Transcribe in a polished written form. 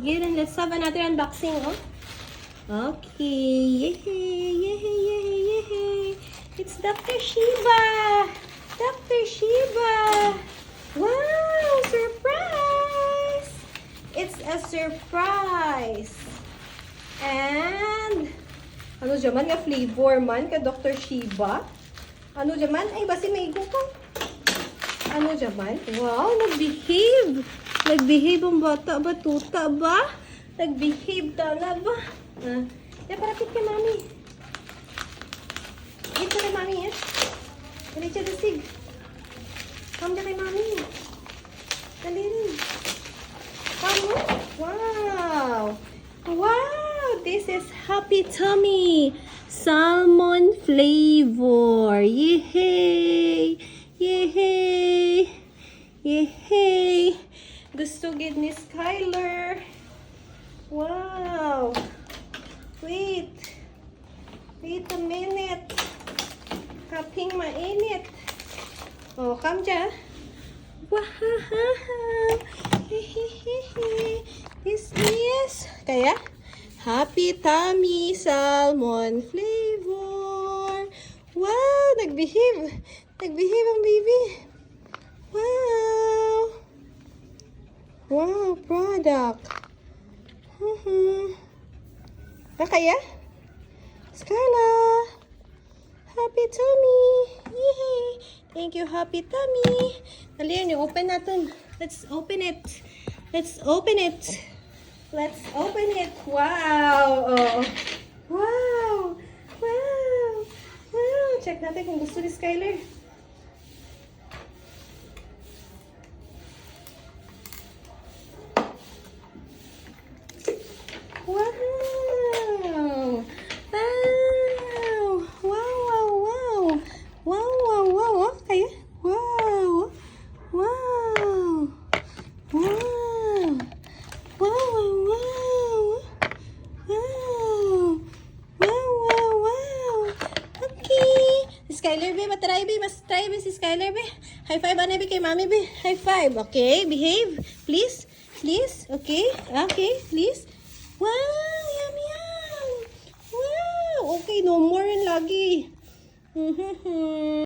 Again, and let's have another unboxing, oh. Okay, yay, yay, yay, yay. It's Dr. Shiba. Dr. Shiba. Wow, surprise. It's a surprise. And, ano dyaman nga flavor man ka Dr. Shiba? Ano dyaman? Ay, basi may igo ko. Ano dyaman? Wow, nag-behave. Nag-behave ang bata ba? Tuta ba? Nag-behave tala ba? Parapit kay mami. Dito kay mami, eh. Dali siya dasig. Come na kay mami. Dali rin. Come. Wow. Wow. This is Happy Tummy. Salmon flavor. Yehey. Yehey. Yehey. Gusto gid ni Skyler. Wow. Wait. Wait a minute. Kaping mainit. Oh, come dyan. Wow. This is kaya Happy Tummy Salmon flavor. Wow, nagbehave. Nagbehave ang baby. Wow. Wow, product. Kaya? Skyla. Happy Tummy. Yay. Thank you, Happy Tummy. Dali yan, open natin. Let's open it. Let's open it. Let's open it. Wow. Oh. Wow. Wow. Wow. Check natin kung gusto ni Skyler. Wow! Wow! Wow! Wow! Wow! Wow! Wow! Wow! Okay. Wow! Wow! Wow! Wow! Wow! Wow! Wow! Wow! Wow! Okay. Skyler, be, matry, be. Mas try, be, si Skyler, be. High five, ano, be, kay mami, be. High five. Okay, behave. Please. Please. Okay. Okay, please. Wow! Yum, yum! Wow! Okay, no more yan lagi.